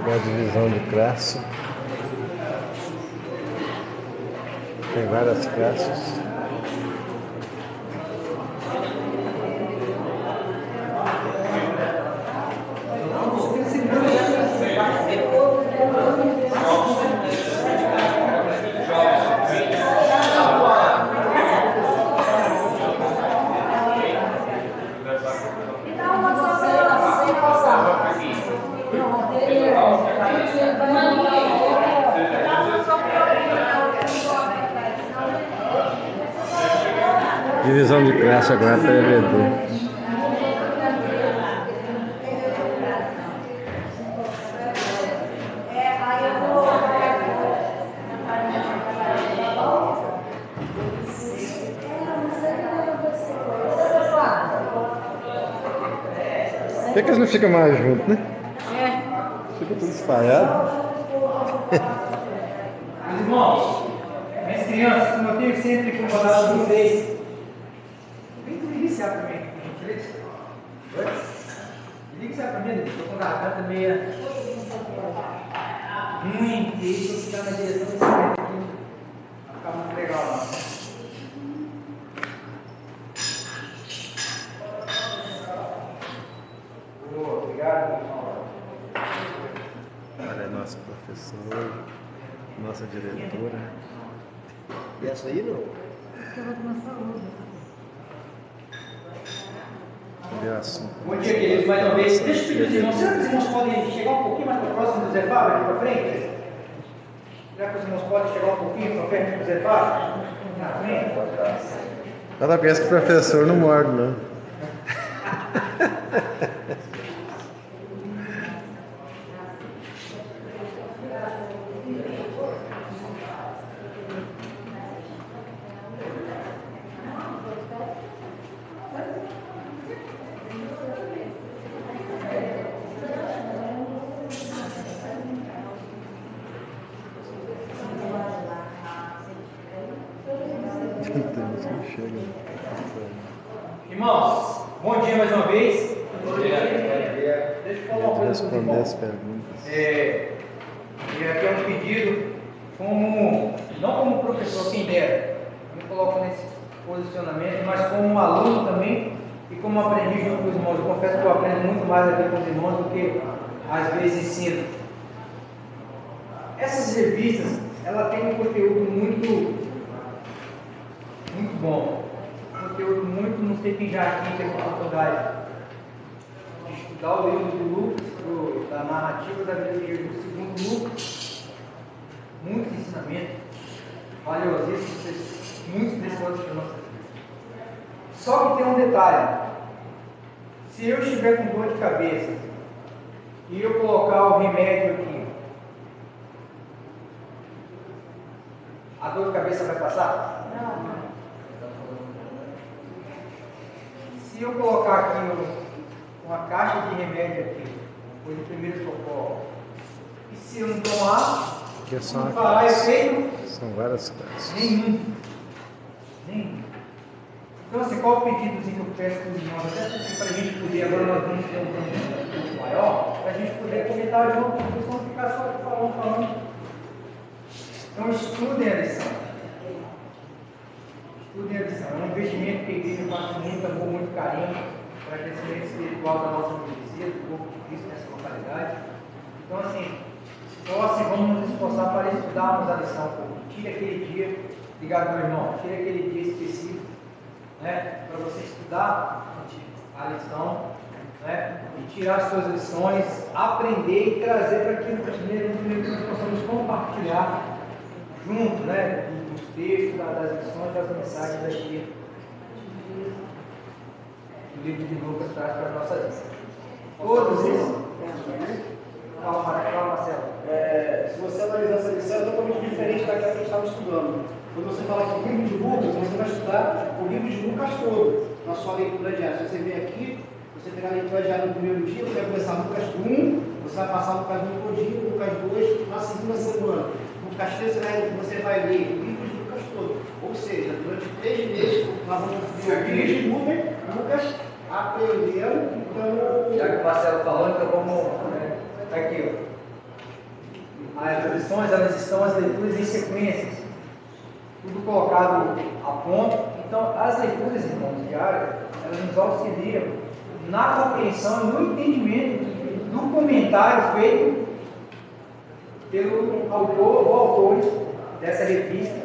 da divisão de Crasso. Tem várias classes. Divisão de classe agora para EVD. Por que eles não ficam mais juntos, né? Fica tudo espalhado. Meus irmãos, minhas crianças, como eu tenho sempre incomodado vocês, vem tu iniciar também, por gentileza. Iniciar também, estou com a garganta meia ruim, e estou ficando na direção desse momento aqui. Vai ficar muito legal, não. Obrigado, pessoal. Olha, nosso professor, nossa diretora. E essa aí não? Bom dia, queridos, mais uma vez. Deixa eu pedir aos irmãos, será que os irmãos podem chegar um pouquinho mais para próximo do Zé Fábio, aqui para frente? Será que os irmãos podem chegar um pouquinho para perto do Zé Fábio? Na frente? Ela pensa que o professor não morde, não. Irmãos, bom dia mais uma vez. Bom dia. Deixa eu falar uma coisa para os responder as irmãos. perguntas. E aqui é um pedido, não como professor, quem dera, me coloco nesse posicionamento, mas como aluno também e como aprendiz junto com os irmãos. Eu confesso que eu aprendo muito mais aqui com os irmãos do que às vezes ensino. Essas revistas, ela tem um conteúdo muito bom. Conteúdo muito, não sei quem já aqui teve a oportunidade de estudar o livro do Lucas, da narrativa da vida de Jesus, segundo Lucas. Muitos ensinamentos valiosíssimos, muitos desses outros para nossas vidas. Só que tem um detalhe: se eu estiver com dor de cabeça e eu colocar o remédio aqui, a dor de cabeça vai passar? Não. Se eu colocar aqui uma caixa de remédio aqui, coisa de primeiro socorro, e se eu não tomar, não fará efeito São várias classes. nenhum. Então, assim, qual o pedidozinho que eu peço para os irmãos? Até para a gente poder, agora nós vamos ter um tempo maior, para a gente poder comentar junto, porque senão ficar só aqui falando. Então, estudem a lição. Estudem a lição. É um investimento que a igreja faz com muito amor, muito carinho para o crescimento espiritual da nossa universidade, do corpo de Cristo nessa localidade. Então, assim, vamos nos esforçar para estudarmos a lição. Tire aquele dia, ligado meu irmão, tire aquele dia específico, né, para você estudar a lição, né, e tirar as suas lições, aprender e trazer para aquilo que nós possamos compartilhar junto, né, dos textos, das lições, das mensagens aqui do livro de Lucas traz para a nossa vida. Todos esses. Calma, Marcelo. Se você analisar essa lição, é totalmente diferente daquela que a gente estava estudando. Quando você fala aqui livro de Lucas, você vai estudar o livro de Lucas todo, na sua leitura diária. Se você vier aqui, você pegar a leitura diária no primeiro dia, você vai começar Lucas 1, você vai passar Lucas 1 todinho, Lucas 2 na segunda semana. Lucas 3 você vai ler o livro de Lucas todo. Ou seja, durante 3 meses, nós vamos ver o livro de Lucas aprendendo. Então, já que o Marcelo falou, então vamos. Aqui, ó. as lições, elas estão as leituras em sequências, tudo colocado a ponto. Então, as leituras, irmãos, diárias, elas nos auxiliam na compreensão e no entendimento do comentário feito pelo autor ou autores dessa revista,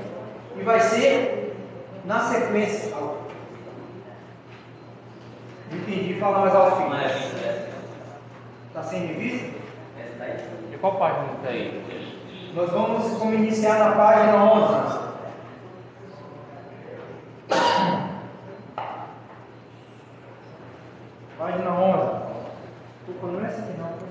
e vai ser na sequência. Entendi, fala mais alto. Está sem revista? De qual página está aí? Nós vamos iniciar na página 11. Página 11. Desculpa, não é essa aqui não.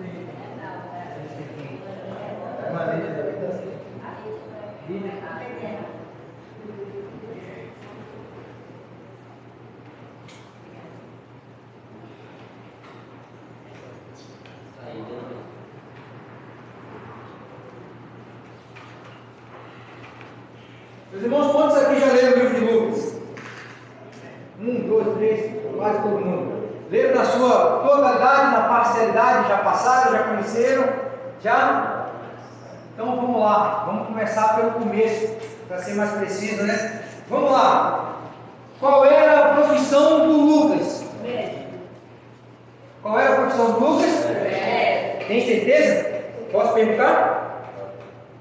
Meus irmãos, quantos aqui já leram o livro de Lucas? 1, 2, 3, quase todo mundo. Leram na sua totalidade, na parcialidade, já passaram, já conheceram? Já? Então vamos lá, vamos começar pelo começo, para ser mais preciso, né? Vamos lá. Qual era a profissão do Lucas? Médico. Qual era a profissão do Lucas? Médico. Tem certeza? Posso perguntar?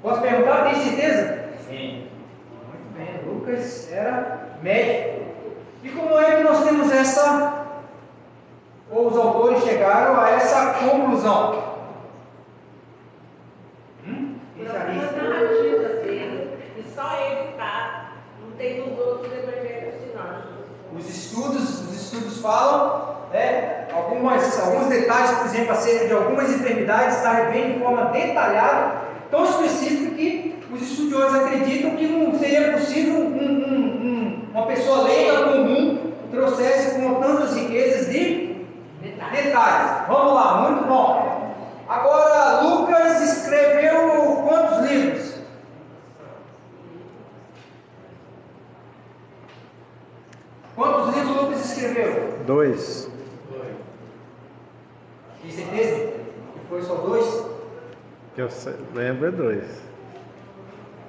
Posso perguntar? Tem certeza? Sim. Muito bem, Lucas era médico. E como é que nós temos essa, ou os autores chegaram a essa conclusão? Nas narrativas dele, e só ele está, não tem nos outros evangelhos sinóticos. Os estudos falam, alguns detalhes, por exemplo, acerca de algumas enfermidades, está bem de forma detalhada, tão específica que os estudiosos acreditam que não seria possível uma pessoa leiga comum trouxesse com tantas riquezas de detalhes. Vamos lá, muito bom. Agora, Lucas escreveu quantos livros? Quantos livros Lucas escreveu? 2. Tem certeza que foi só 2? Que eu lembro é 2.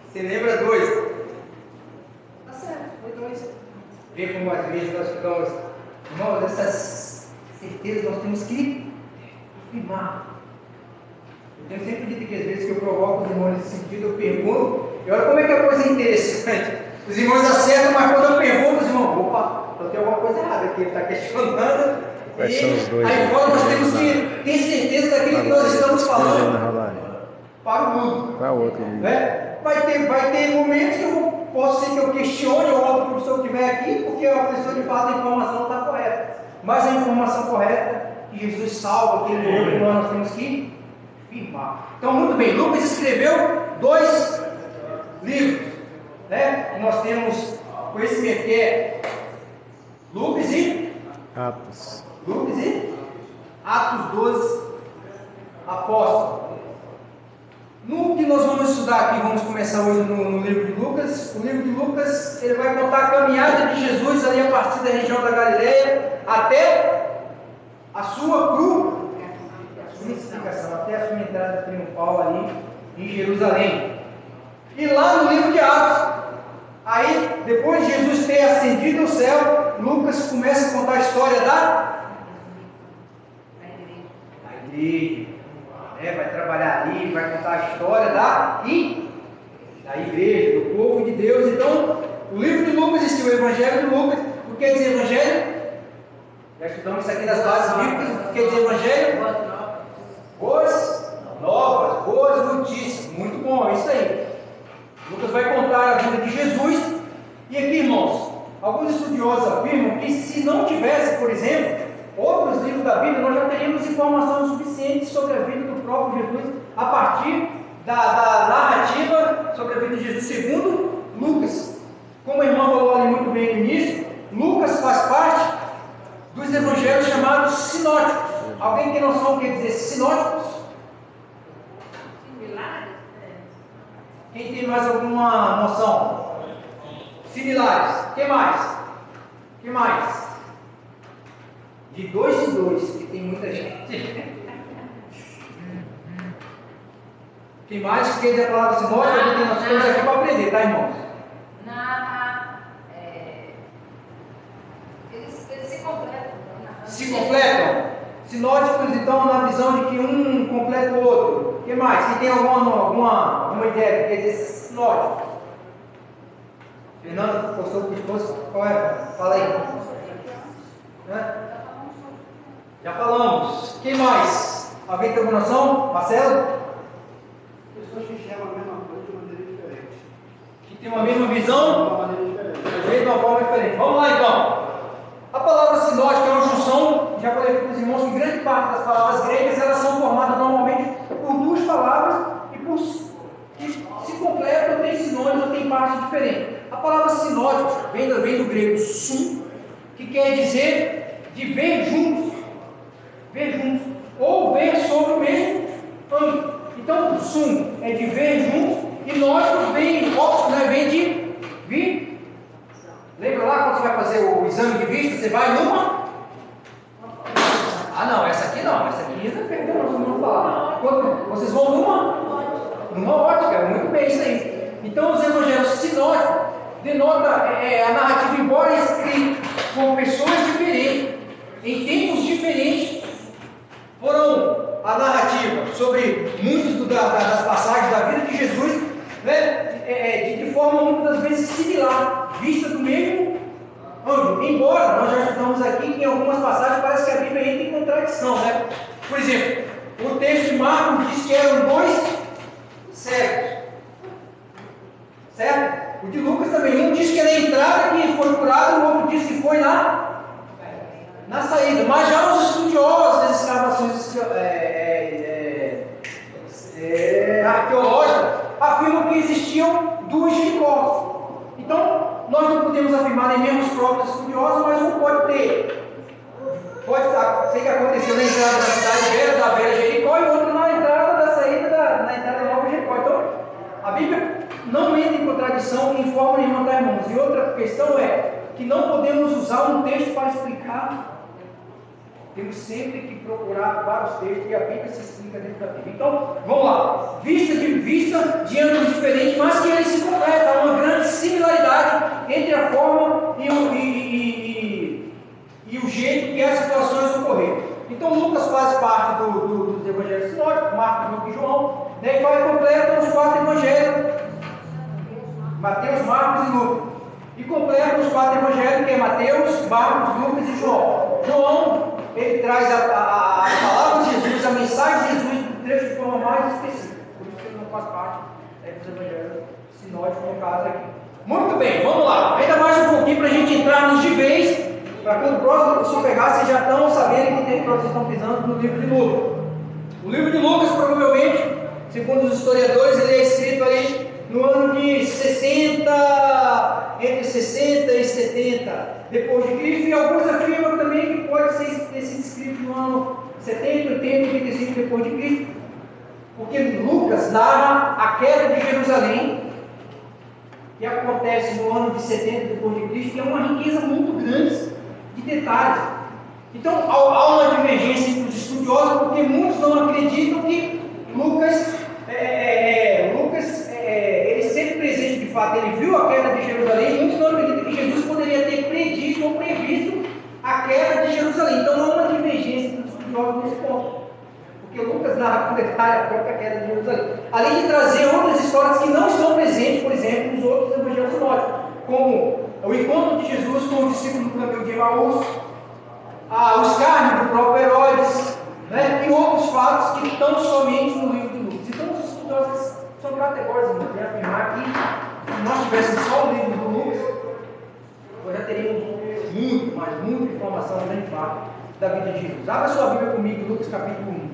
Você lembra 2? Tá certo, foi 2. Vê como às vezes nós ficamos, irmãos, essas certezas nós temos que afirmar. Eu tenho sempre dito que às vezes que eu provoco os irmãos nesse sentido, eu pergunto, e olha como é que a coisa é interessante. Os irmãos acertam, mas quando eu pergunto, os irmãos, opa, então tem alguma coisa errada aqui, ele está questionando. Quais são os dois? Aí fora nós temos que ter certeza daquilo que nós estamos falando para o mundo. Qual outro livro? Vai ter momentos que posso ser que eu questione ou outro professor que estiver aqui, porque a pessoa de fato a informação não está correta. Mas a informação correta que Jesus salva, que ele morreu, então nós temos que firmar. Então, muito bem, Lucas escreveu 2 livros, né? E nós temos conhecimento que é Lucas e Atos. Lucas e Atos 12 Apóstolos. No que nós vamos estudar aqui, vamos começar hoje no livro de Lucas. O livro de Lucas, ele vai contar a caminhada de Jesus ali a partir da região da Galileia até a sua crucificação, até a sua entrada triunfal ali em Jerusalém. E lá no livro de Atos, aí depois de Jesus ter ascendido ao céu, Lucas começa a contar a história da igreja. Vai trabalhar ali, vai contar a história da igreja, do povo de Deus. Então, o livro de Lucas existe o Evangelho de Lucas. O que quer dizer Evangelho? Já estudamos isso aqui nas bases bíblicas. O que quer dizer Evangelho? Boas novas, boas notícias. Muito bom, é isso aí. Lucas vai contar a vida de Jesus. E aqui, irmãos, alguns estudiosos afirmam que se não tivesse, por exemplo, outros livros da Bíblia, nós já teríamos informação suficiente sobre a vida do próprio Jesus a partir da narrativa sobre a vida de Jesus segundo Lucas. Como a irmã falou ali muito bem no início, Lucas faz parte dos evangelhos chamados sinóticos. Alguém tem noção do que quer dizer sinóticos? Similares? Quem tem mais alguma noção? Similares. Que mais? Que mais? De 2 em 2, que tem muita gente. Quem mais quer dizer a palavra sinótica? Nós estamos aqui para aprender, tá, irmãos? Eles se completam. Se completam? Sinóticos, então, na visão de que um completa o outro. O que mais? Quem tem alguma ideia do que quer dizer sinótico? Fernando, postou o pescoço? Qual é? Fala aí. Já falamos. Quem mais? Alguém tem alguma noção? Marcelo? Pessoas que enxergam a mesma coisa de maneira diferente. Que tem uma mesma visão? De uma maneira diferente. De uma forma diferente. Vamos lá então. A palavra sinótica é uma junção, já falei para os irmãos que grande parte das palavras gregas elas são formadas normalmente por duas palavras que se completam, ou tem sinônimos, ou tem parte diferente. A palavra sinótica vem do grego sum, que quer dizer de ver juntos, ou ver sobre o mesmo ângulo. Então, sum é de ver juntos, e nótico vem de vir. Lembra lá quando você vai fazer o exame de vista, você vai numa? Ah não, essa aqui não, essa aqui não perdeu, nós vamos falar. Quando vocês vão numa ótica, muito bem isso aí. Então os evangelhos sinóticos denota a narrativa, embora escrita por pessoas diferentes, em tempos diferentes, foram a narrativa sobre muitas das passagens da vida de Jesus, né, de forma muitas das vezes similar, vista do mesmo ângulo. Embora nós já estudamos aqui que em algumas passagens parece que a Bíblia entra em contradição, né? Por exemplo, o texto de Marcos diz que eram dois cegos, certo? O de Lucas também, um diz que é na entrada que foi curado, o outro diz que foi na saída. Mas já os estudiosos das escavações arqueológicas afirmam que existiam duas Jericós. Então, nós não podemos afirmar, nem mesmo os próprios estudiosos, mas um pode ser que aconteceu na entrada da cidade velha, da velha Jericó, e outro na entrada da saída na entrada da nova Jericó. Então, a Bíblia não entra em contradição em forma nenhuma, tá, irmãos? E outra questão é que não podemos usar um texto para explicar. Temos sempre que procurar vários textos e a Bíblia se explica dentro da Bíblia. Então, vamos lá. Vista de ângulos diferentes, mas que eles se completam. Há uma grande similaridade entre a forma e o jeito que as situações ocorreram. Então, Lucas faz parte dos evangelhos sinóticos, Marcos, Lucas e João. Daí vai completam os quatro evangelhos, Mateus, Marcos e Lucas. E completam os quatro evangelhos, que é Mateus, Marcos, Lucas e João. João, ele traz a palavra de Jesus, a mensagem de Jesus, do trecho de forma mais específica. Por isso que ele não faz parte dos evangelhos sinóticos, no caso aqui. Muito bem, vamos lá. Ainda mais um pouquinho para a gente entrarmos de vez, para quando o próximo professor pegar, vocês já estão sabendo que vocês estão pisando no livro de Lucas. O livro de Lucas, provavelmente, segundo os historiadores, ele é escrito ali no ano de 60, entre 60 e 70 depois de Cristo, e alguns afirmam também que pode ter sido escrito no ano 70, 80, 85 depois de Cristo, porque Lucas narra a queda de Jerusalém, que acontece no ano de 70 depois de Cristo, que é uma riqueza muito grande de detalhes. Então há uma divergência entre os estudiosos, porque muitos não acreditam que Lucas ele sempre presente de fato, ele viu a queda de Jerusalém, e muitos não acreditam que Jesus poderia ter predito ou previsto a queda de Jerusalém. Então há uma divergência entre os estudiosos nesse ponto, porque Lucas narra com detalhe a própria queda de Jerusalém, além de trazer outras histórias que não estão presentes, por exemplo, nos outros evangelhos sinóticos, como o encontro de Jesus com os discípulos do caminho de Emaús, o escárnio do próprio Herodes, né, e outros fatos que estão somente no livro de Lucas. Então os estudiosos são categóricos de afirmar que se nós tivéssemos só o livro do Lucas, nós já teríamos muita informação, grande parte da vida de Jesus. Abra sua Bíblia comigo, Lucas capítulo 1.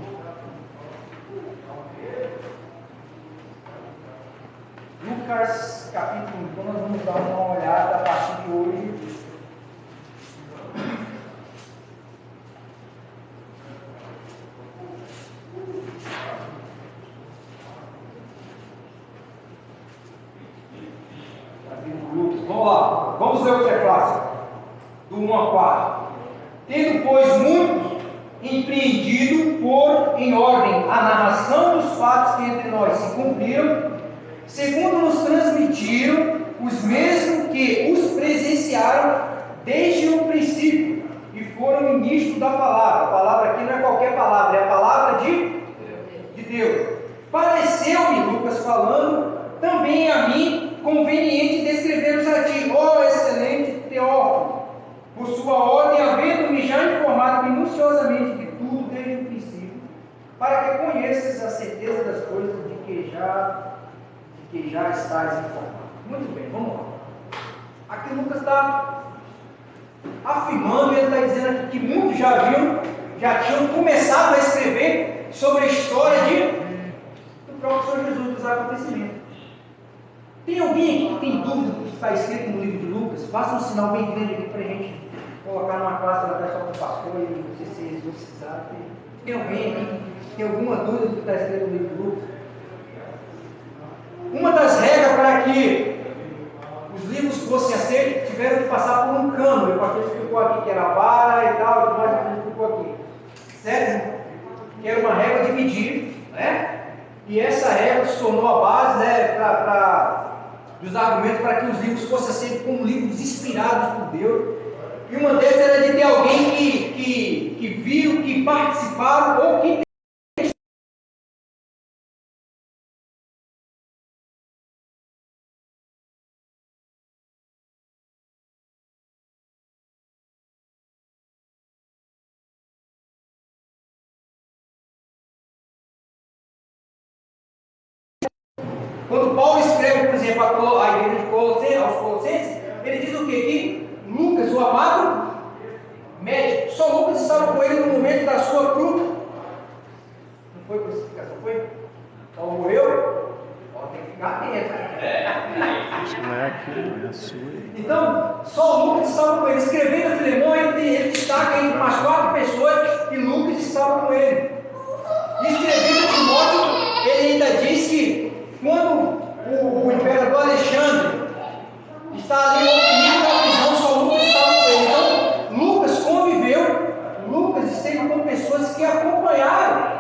Lucas capítulo 1, então nós vamos dar uma olhada a partir de hoje. Vamos lá, vamos ver o que é fácil. Do 1 a 4. Tendo, pois, muitos empreendido pôr em ordem a narração dos fatos que entre nós se cumpriram, segundo nos transmitiram os mesmos que os presenciaram desde o princípio e foram ministros da palavra. A palavra aqui não é qualquer palavra, é a palavra de Deus. Pareceu-me, Lucas falando, também a mim conveniente descrever-os a ti, ó excelente Teófilo, por sua ordem, havendo-me já informado minuciosamente de tudo desde o princípio, para que conheças a certeza das coisas de que já estás informado. Muito bem, vamos lá. Aqui Lucas está afirmando, ele está dizendo aqui que muitos já tinham começado a escrever sobre a história do próprio Senhor Jesus, dos acontecimentos. Tem alguém aqui que tem dúvida do que está escrito no livro de Lucas? Faça um sinal bem grande aqui para a gente colocar numa classe lá só com o pastor e não sei se eles precisaram. Tem alguém aqui que tem alguma dúvida do que está escrito no livro de Lucas? Uma das regras para que os livros fossem aceitos tiveram que passar por um cano. O pastor explicou aqui que era a vara e tal, e tudo mais que ele explicou aqui. Certo? Que era uma regra de medir, né? E essa regra se tornou a base, né, dos argumentos para que os livros fossem aceitos como livros inspirados por Deus. E uma delas era de ter alguém que viu, que participaram ou que quando Paulo escreve, por exemplo, a igreja de Colossenses, aos Colossenses, ele diz o quê? Que Lucas, o amado médico, só Lucas estava com ele no momento da sua cruz. Não foi crucificação, foi? Paulo morreu? Paulo tem que ficar atento. Isso não é aqui, não é a sua. Então, só Lucas estava com ele. Escrevendo a Filemão, ele destaca entre umas 4 pessoas e Lucas estava com ele. E escrevendo a Timóteo, ele ainda diz que quando o imperador Alexandre está ali oprimindo a visão, só Lucas estava com ele. Então, Lucas conviveu, Lucas esteve com pessoas que acompanharam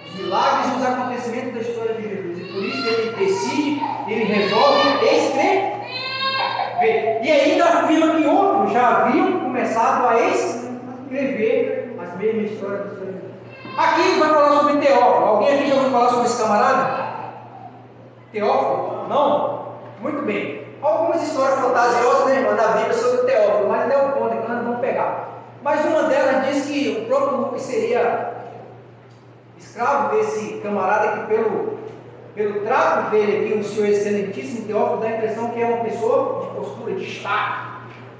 os milagres e os acontecimentos da história de Jesus. E por isso ele decide, ele resolve escrever. E ainda afirma que outros já haviam começado a escrever as mesmas histórias do Senhor Jesus. Aqui vai falar sobre Teófilo. Alguém aqui já ouviu falar sobre esse camarada? Teófilo? Não? Muito bem. Algumas histórias fantasiosas, né, irmã, da Bíblia sobre Teófilo, mas não é o ponto, que nós vamos pegar. Mas uma delas diz que o próprio Lucas seria escravo desse camarada que pelo trato dele aqui, o senhor excelentíssimo Teófilo, dá a impressão que é uma pessoa de postura, de destaque.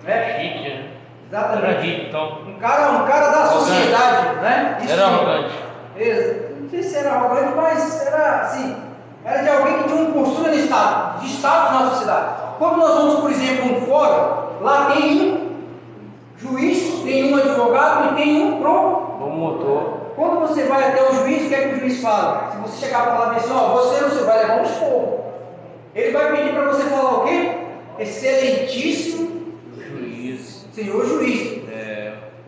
Né? Chique, né? Exatamente. Era rico, então. Um cara da sociedade, né? Isso era arrogante. Não sei se era arrogante, mas era assim, era de alguém que tinha uma postura de status na sociedade. Quando nós vamos, por exemplo, um fórum, lá tem um juiz, tem um advogado e tem um promotor. Quando você vai até o juiz, o que é que o juiz fala? Se você chegar para falar assim, ó, você vai levar um esporro. Ele vai pedir para você falar o quê? Excelentíssimo Juiz. Senhor juiz.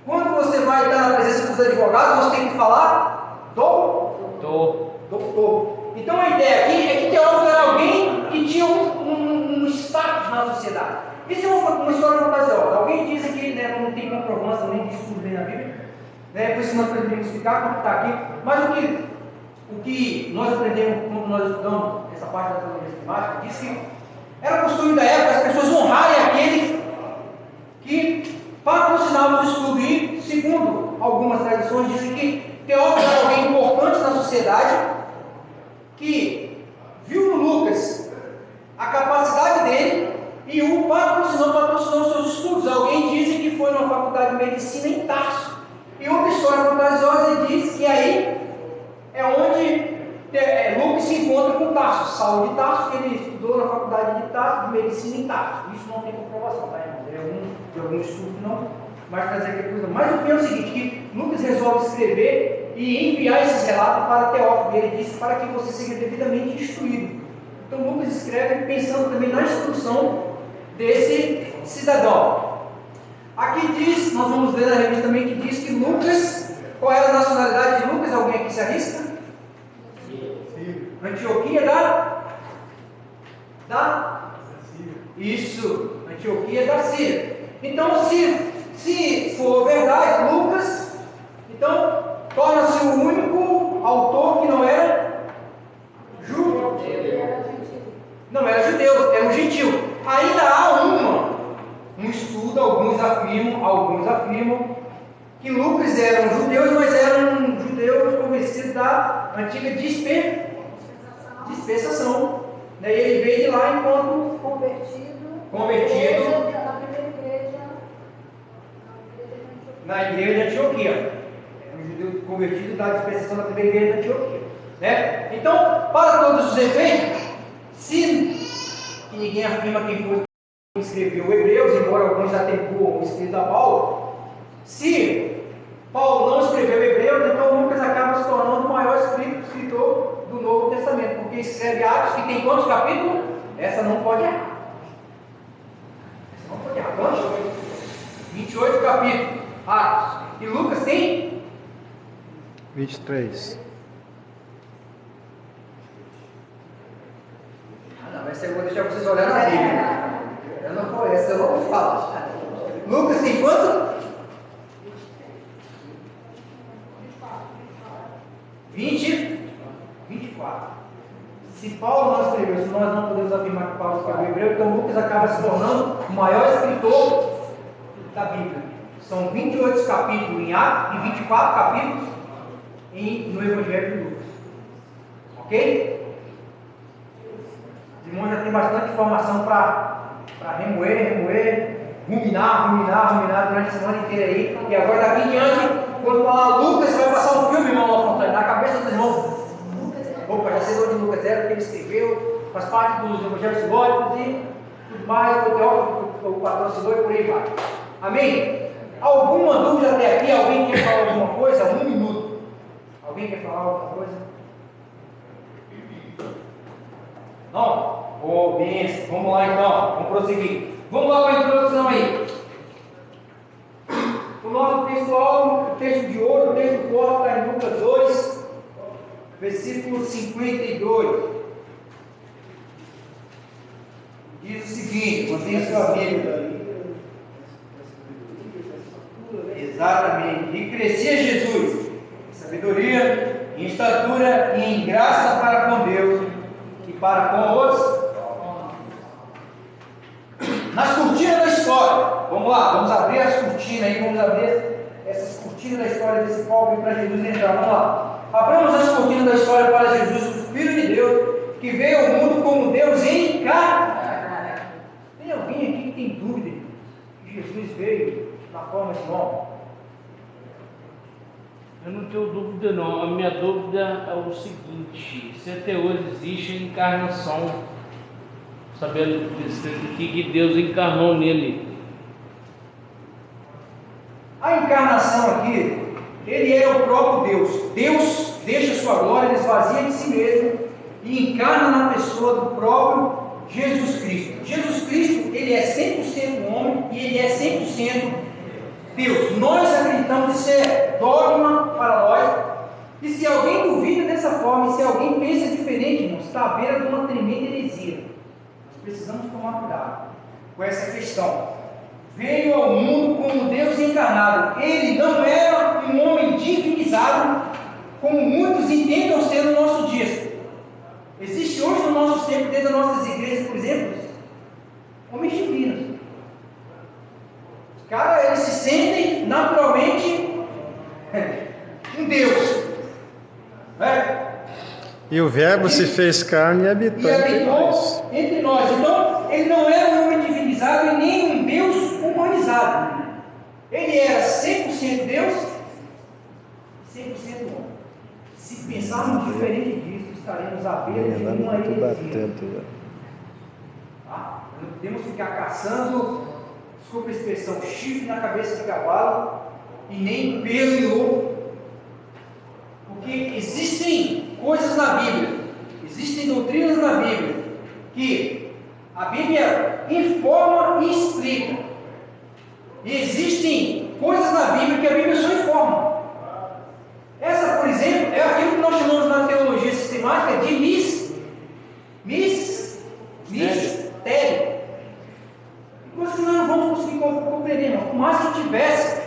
Quando você vai estar na presença dos advogados, você tem que falar doutor. Então a ideia aqui é que Teófilo era alguém que tinha um status na sociedade. Isso é uma história fantasiosa. Alguém diz aqui, né, não tem comprovância, nem diz tudo bem na Bíblia, né, por isso nós podemos explicar como está aqui. Mas o que nós aprendemos quando nós estudamos essa parte da teologia sistemática, diz que era costume da época as pessoas honrarem aqueles que patrocinavam o estudo. E, segundo algumas tradições, dizem que Teófilo era alguém importante na sociedade, que viu no Lucas a capacidade dele e o patrocinou os seus estudos. Alguém diz que foi numa faculdade de medicina em Tarso. E outra história fantasiosa diz que aí é onde Lucas se encontra com Tarso, Saulo de Tarso, que ele estudou na faculdade de Tarso, de medicina em Tarso. Isso não tem comprovação, tá, irmão? De algum estudo que não vai trazer aquela coisa. Mas o que é o seguinte, que Lucas resolve escrever e enviar esses relatos para Teófilo. Ele disse para que você seja devidamente instruído. Então Lucas escreve pensando também na instrução desse cidadão. Aqui diz, nós vamos ler na revista também, que diz que Lucas, qual era a nacionalidade de Lucas? Alguém aqui se arrisca? Antioquia Isso, Antioquia da Síria. Então, se for verdade, Lucas, então torna-se o único autor que não era judeu. Não era judeu, era um gentil. Ainda há um estudo, alguns afirmam que Lucas era um judeu, mas era um judeu convencido da antiga dispensação. E ele veio de lá enquanto convertido na igreja de Antioquia. Era um judeu convertido da dispensação da primeira igreja de Antioquia. Né? Então, para todos os efeitos, que ninguém afirma quem foi que escreveu Hebreus, embora alguns atribuam o escrito a Paulo, se Paulo não escreveu Hebreus, então Lucas acaba se tornando o maior escritor do Novo Testamento, porque escreve Atos, que tem quantos capítulos? Essa não pode errar. Quantos? 28 capítulos. Atos. E Lucas tem? 23. Não, essa eu vou deixar vocês olharem na Bíblia. Essa eu não vou falar. Lucas tem quanto? 24. Se Paulo não escreveu, se nós não podemos afirmar que Paulo escreveu Hebreu, então Lucas acaba se tornando o maior escritor da Bíblia. São 28 capítulos em Atos e 24 capítulos no Evangelho de Lucas. Ok? Os irmãos já têm bastante informação para ruminar durante a semana inteira aí. E agora daqui em diante, quando falar Lucas, vai passar um filme, irmão Lafontaine, na cabeça dos irmãos. Opa, já sei onde Lucas era, porque ele escreveu, faz parte dos evangelhos sinóticos e tudo mais, o patrocinador e por aí vai. Amém? Alguma dúvida até aqui? Alguém quer falar alguma coisa? 1 minuto. Alguém quer falar alguma coisa? Não? Benção. Vamos lá então, vamos prosseguir. Vamos lá para a introdução aí. O nosso textual, o texto de hoje, o texto forte está em Lucas 2, versículo 52. Diz o seguinte, mantenha sua Bíblia. Exatamente. E crescia Jesus em sabedoria, em estatura e em graça para com Deus e para com os. Nas cortinas da história, vamos lá, vamos abrir as cortinas aí, vamos abrir essas cortinas da história desse povo para Jesus entrar, vamos lá. Abramos as cortinas da história para Jesus, o Filho de Deus, que veio ao mundo como Deus encarnado. Tem alguém aqui que tem dúvida que Jesus veio na forma de homem? Eu não tenho dúvida não, a minha dúvida é o seguinte: se até hoje existe a encarnação, sabendo que Deus encarnou nele. A encarnação aqui, ele é o próprio Deus. Deus deixa sua glória, ele esvazia de si mesmo e encarna na pessoa do próprio Jesus Cristo. Jesus Cristo, ele é 100% homem e ele é 100% Deus. Nós acreditamos, isso é dogma para nós. E se alguém duvida dessa forma, e se alguém pensa diferente, irmãos, está à beira de uma tremenda heresia. Nós precisamos tomar cuidado com essa questão. Veio ao mundo como Deus encarnado. Ele não era um homem divinizado, como muitos intentam ser no nosso dia. Existe hoje no nosso tempo, dentro das nossas igrejas, por exemplo, homens divinos. Cara, eles se sentem naturalmente um Deus. E o Verbo se fez carne e habitou entre nós. Então, ele não era um homem divinizado e nem um Deus humanizado. Ele era 100% Deus e 100% homem. Se pensarmos diferente disso, estaremos à beira de uma heresia. Tá? Não podemos ficar caçando, desculpa a expressão, chifre na cabeça de cavalo e nem pelo em lobo. Porque existem coisas na Bíblia, existem doutrinas na Bíblia, que a Bíblia informa e explica. E existe sistemática de mistério. Coisa que nós não vamos conseguir compreender, não. Por mais que tivesse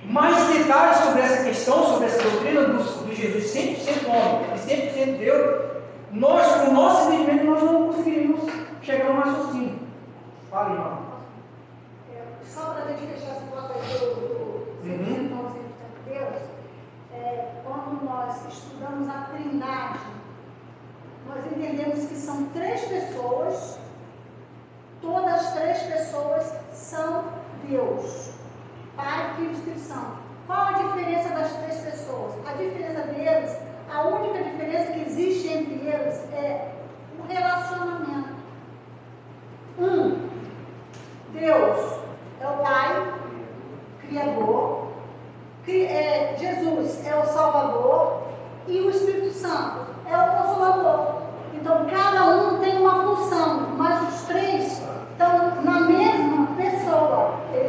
mais detalhes sobre essa questão, sobre essa doutrina do Jesus 100% homem e 100% Deus, nós, com o nosso entendimento, nós não conseguiríamos chegar a um raciocínio. Fala, irmão. Só para a gente fechar essa porta aí do 100% Deus, quando nós estudamos a Trindade, nós entendemos que são 3 pessoas, todas as 3 pessoas são Deus, Pai, Filho e Espírito Santo. Qual a diferença das 3 pessoas? A diferença deles, a única diferença que existe entre eles é o relacionamento. Deus é o Pai, Criador, Jesus é o Salvador e o Espírito Santo é o Consolador. Então, cada um tem uma função, mas os 3 estão na mesma pessoa. É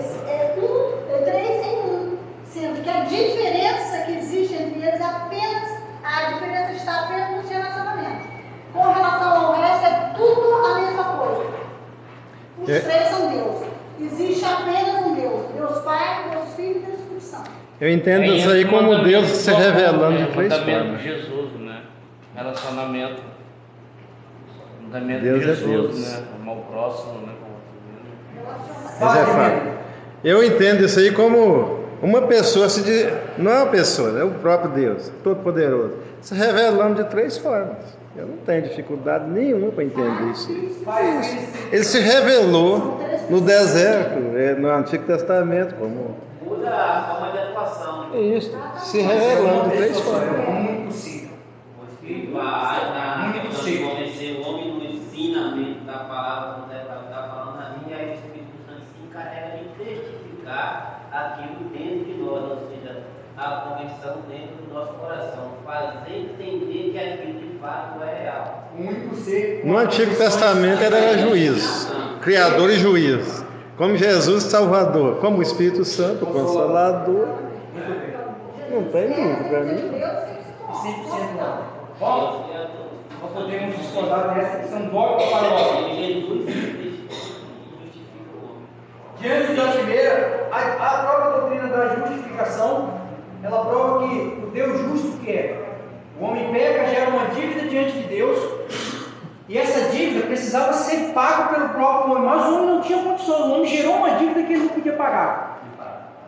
3 em 1, sendo que a diferença que existe entre eles a diferença está apenas nos relacionamentos. Com relação ao resto, é tudo a mesma coisa. Os 3 são Deus. Existe apenas um Deus. Deus Pai, Deus Filho e Deus Espírito Santo. Eu entendo isso aí como Deus se revelando de 3 Fundamento formas. de Jesus, né? Relacionamento. Fundamento Deus de é Jesus, Deus. né? Amar o próximo, né? Mas é fato. Eu entendo isso aí como uma pessoa, não é uma pessoa, é o próprio Deus, Todo-Poderoso, se revelando de 3 formas. Eu não tenho dificuldade nenhuma para entender isso. Ele se revelou no deserto, no Antigo Testamento, como... Muda a forma de atuação. É isso, se revelando de 3 formas. É muito possível. O Espírito vai na questão de convencer o homem no ensinamento da palavra, como está falando ali, e aí o Espírito Santo se encarrega de testificar aquilo dentro de nós, ou seja, a convenção dentro do nosso coração, fazer entender que aquilo de fato é real. O único ser. No Antigo Testamento era juiz, criador e juiz. Como Jesus Salvador, como o Espírito Santo, Consolador. Não tem dúvida para mim. 100% não. Bom, nós podemos discordar dessa que são dogmas para Jesus justifica o homem. Diante da primeira, a própria doutrina da justificação, ela prova que o Deus justo que é. O homem peca, gera uma dívida diante de Deus, e essa dívida precisava ser paga pelo próprio homem, mas o homem não tinha condições, o homem gerou uma dívida que ele não podia pagar.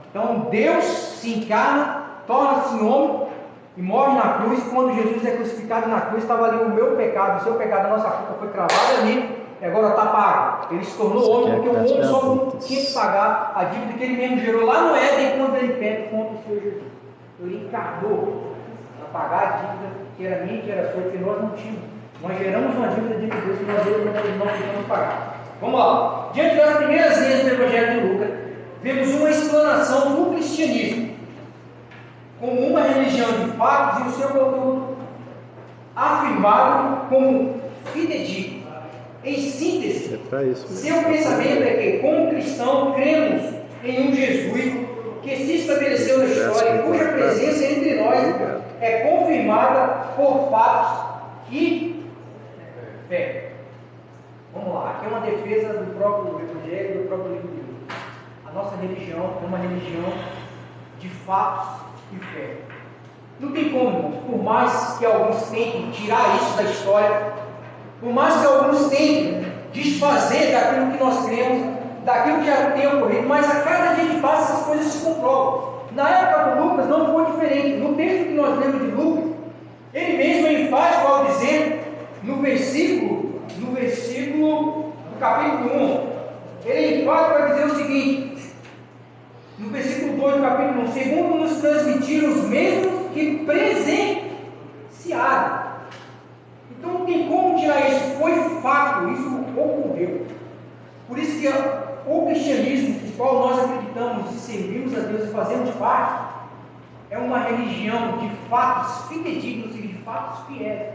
Então Deus se encarna, torna-se homem e morre na cruz. Quando Jesus é crucificado na cruz, estava ali o meu pecado, o seu pecado, a nossa culpa foi cravada ali, e agora está pago. Ele se tornou homem porque o homem só não tinha que pagar a dívida que ele mesmo gerou lá no Éden quando ele peca contra o Senhor Jesus. Ele encarnou para pagar a dívida que era minha, que era sua, que nós não tínhamos. Nós geramos uma dívida de Deus que nós não podemos pagar. Vamos lá. Diante das primeiras vezes do Evangelho de Lucas, vemos uma explanação do cristianismo como uma religião de fatos e o seu conteúdo afirmado como fidedigno. Em síntese, seu pensamento é que, como cristão, cremos em um Jesus que se estabeleceu na história e cuja presença entre nós é confirmada por fatos e fé. Vamos lá, aqui é uma defesa do próprio Evangelho, do próprio livro de Lucas. A nossa religião é uma religião de fatos e fé. Não tem como, irmãos, por mais que alguns tentem tirar isso da história, por mais que alguns tentem desfazer daquilo que nós cremos, daquilo que já tem ocorrido, mas a cada dia que passa essas coisas se comprovam. Na época do Lucas não foi diferente. No texto que nós lemos de Lucas, ele mesmo é enfático ao dizer, no versículo do capítulo 1, ele é enfático ao dizer o seguinte, no versículo 2 do capítulo 1, segundo nos transmitiram os mesmos que presenciaram. Então não tem como tirar isso, foi fato, isso ocorreu. Por isso que o cristianismo, do qual nós acreditamos e servimos a Deus e fazemos parte, é uma religião de fatos fidedignos e de fatos fiéis,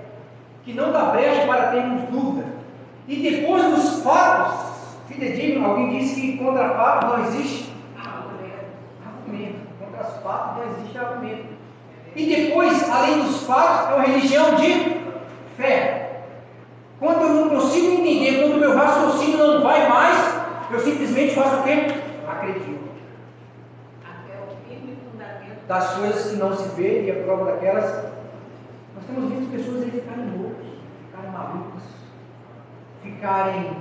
que não dá brecha para termos dúvida. E depois dos fatos fidedignos, alguém disse que contra fatos não existe argumento. Contra os fatos não existe argumento. E depois, além dos fatos, é uma religião de fé. Quando eu não consigo entender, quando o meu raciocínio não vai mais, eu simplesmente faço o quê? Acredito. A fé é o firme fundamento Das coisas que não se vê e a prova daquelas. Nós temos visto pessoas aí ficarem loucos, ficarem malucas, ficarem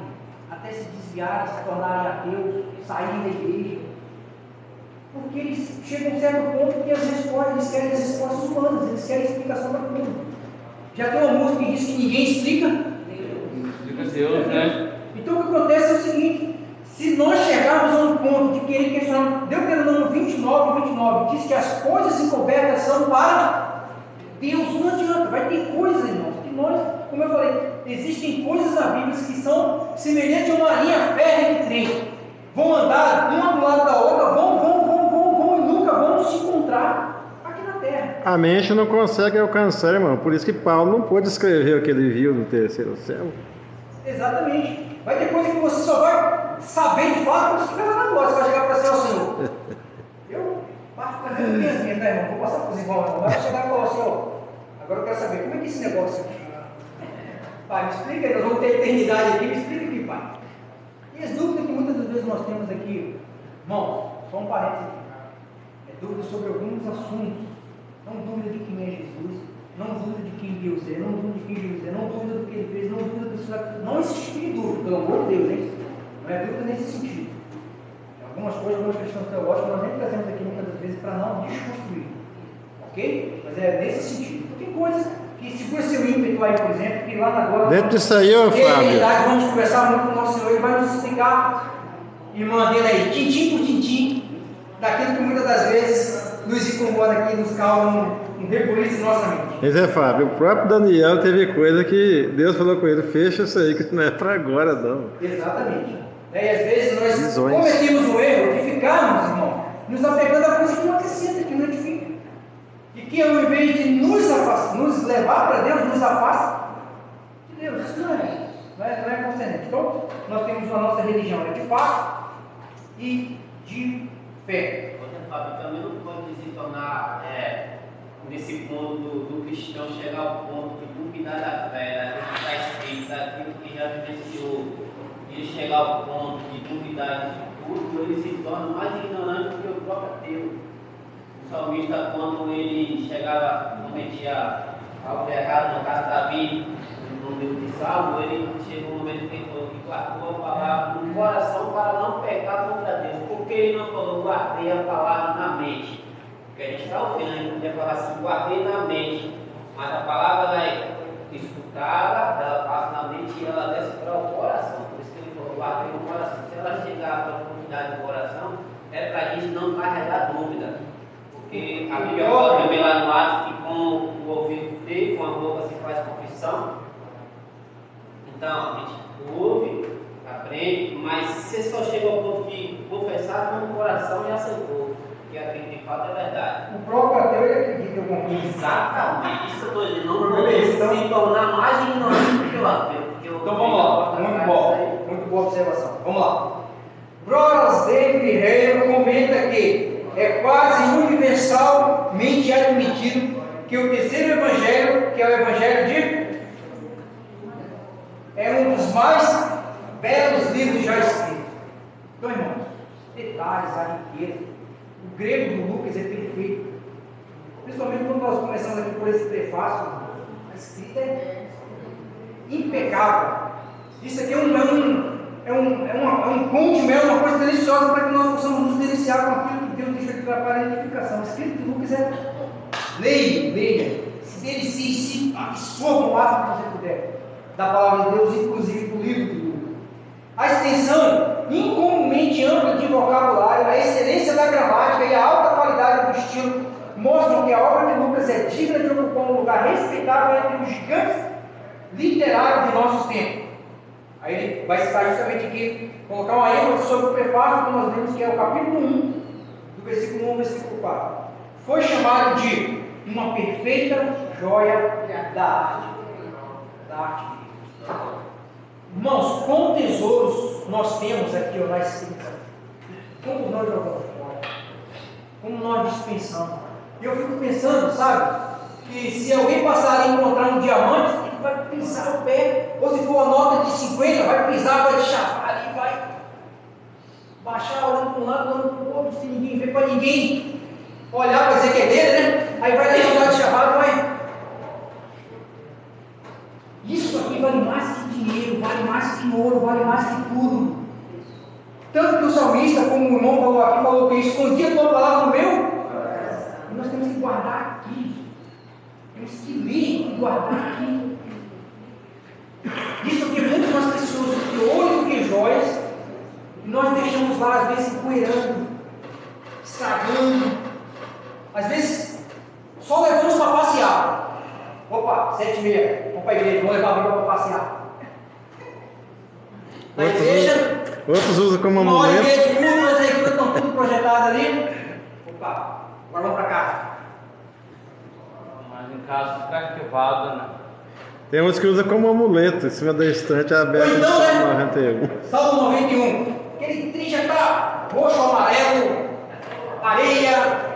até se desviarem, se tornarem ateus, saírem da igreja. Porque eles chegam a um certo ponto que as respostas, eles querem as respostas humanas, eles querem explicação para tudo. Já tem uma música que diz que ninguém explica. Explica Deus, né? Então o que acontece é o seguinte: se nós chegarmos a um ponto de querer questionar, Deuteronômio 29 diz que as coisas encobertas são para Deus, não adianta, vai ter coisas, irmãos, que nós, como eu falei, existem coisas na Bíblia que são semelhantes a uma linha férrea de trem. Vão andar uma do lado da outra, vão e nunca vão se encontrar aqui na terra. A mente não consegue alcançar, irmão. Por isso que Paulo não pôde escrever o que ele viu no terceiro céu. Exatamente. Vai ter coisa que você só vai saber de fato quando você estiver lá na glória. Você vai chegar para ser o Senhor. Eu particularmente tenho as minhas, tá, irmão? Vou passar para os irmãos, irmão. Vai chegar e falar assim, ó, agora eu quero saber, como é que é esse negócio aqui? Pai, me explica aí, nós vamos ter eternidade aqui, me explica aqui, pai. E as dúvidas que muitas das vezes nós temos aqui, irmãos, só um parênteses aqui. É dúvida sobre alguns assuntos. Não dúvida de quem é Jesus, não dúvida de quem Deus é, não dúvida de quem Jesus é, não dúvida do que ele fez, não dúvida do que não existe dúvida, pelo amor de Deus, hein? Não é dúvida nesse sentido. Algumas coisas, algumas questões teológicas, nós nem trazemos aqui muitas das vezes para não desconstruir. Ok? Mas é nesse sentido. Tem coisas que, se for seu ímpeto aí, por exemplo, que lá na glória. Dentro disso aí, ô Fábio. Vamos conversar muito com o nosso Senhor, ele vai nos explicar, irmã dele aí, tintim por tintim, daquilo que muitas das vezes nos incomoda aqui, nos causa um rebuliço em nossa mente. Mas é, Fábio, o próprio Daniel teve coisa que Deus falou com ele: fecha isso aí, que não é para agora, não. Exatamente. E às vezes nós Visões. cometemos o erro de ficarmos, irmão, nos apegando a coisa que não acrescenta, que não edifica. E que ao invés de nos levar para Deus, nos afasta de Deus. Isso não é concernente. Então, nós temos a nossa religião de fato e de fé. Fábio, também não pode se tornar nesse ponto do cristão chegar ao ponto de duvidar da fé, daquilo que está escrito, daquilo que já vivenciou, e chegar ao ponto de duvidar disso tudo, ele se torna mais ignorante do que o próprio ateu. O salmista, quando ele chegava, cometia algo errado no caso de Davi, no livro de Salmo, ele chegou um momento que ele falou que guardou a palavra no coração para não pecar contra Deus. Por que ele não falou guardei a palavra na mente? Porque a gente está ouvindo, a gente podia falar assim, guardei na mente, mas a palavra ela é escutada, ela passa na mente e ela desce para o coração. Por isso que ele falou guardei no coração. Se ela chegar à profundidade do coração, é para a gente não carregar dúvida. Porque a Bíblia fala também lá no Atos que com o ouvido feio, com a boca se faz confissão. Então, a gente ouve, aprende, mas você só chega ao ponto de confessar com o coração e aceitou, que aquilo de fato é verdade. O próprio ateu ele acredita em alguma coisa. Exatamente, isso eu estou dizendo, não podemos se tornar mais ignorante do que o ateu. Então vamos lá, muito boa observação. Vamos lá. Broras David Ferreira comenta que é quase universalmente admitido que o terceiro evangelho, que é o evangelho de é um dos mais belos livros já escritos. Então, irmãos, detalhes, a riqueza. O grego do Lucas é perfeito. Principalmente quando nós começamos aqui por esse prefácio, a escrita é impecável. Isso aqui é um ponto de mel, uma coisa deliciosa para que nós possamos nos deliciar com aquilo que Deus deixou aqui para a edificação. O escrito de Lucas é leia, se delicie, se absorva o máximo que você puder da palavra de Deus, inclusive do livro de Lucas. A extensão incomumente ampla de vocabulário, a excelência da gramática e a alta qualidade do estilo mostram que a obra de Lucas é digna de ocupar um lugar respeitável entre os gigantes literários de nossos tempos. Aí ele vai citar justamente aqui, colocar uma ênfase sobre o prefácio que nós vemos, que é o capítulo 1, do versículo 1 ao versículo 4. Foi chamado de uma perfeita joia da arte. Da arte. Irmãos, quantos tesouros nós temos aqui na escrita? Como nós jogamos fora? Como nós dispensamos? E eu fico pensando, sabe, que se alguém passar ali e encontrar um diamante, ele vai pisar o pé. Ou se for uma nota de 50, vai pisar, vai chapar ali, vai baixar olhando para um lado, olhando para o outro, se ninguém ver, para ninguém olhar para dizer que é dele, né? Aí vai levantar de chamado, vai. Isso aqui vale mais que dinheiro, vale mais que ouro, vale mais que tudo. Tanto que o salmista, como o irmão falou aqui, falou que escondi a tua palavra no meu. E nós temos que guardar aqui. Temos que ler e guardar aqui. Isso aqui é muito mais precioso do que ouro e do que joias. E nós deixamos lá, às vezes, empoeirando, estragando. Às vezes, só levamos para passear. Opa, 7h30, vamos para a igreja, vamos levar a Bíblia para passear. Na igreja, Outros usam como uma hora e amuleto. meia de culto, as equipes estão tudo projetadas ali. Opa, agora vamos para casa. Mas em casa fica arquivado, né? Tem uns que usam como amuleto, em cima da estante aberta Ou do então, Salmo né? 91. Salmo 91. Aquele trem já está roxo, amarelo, areia.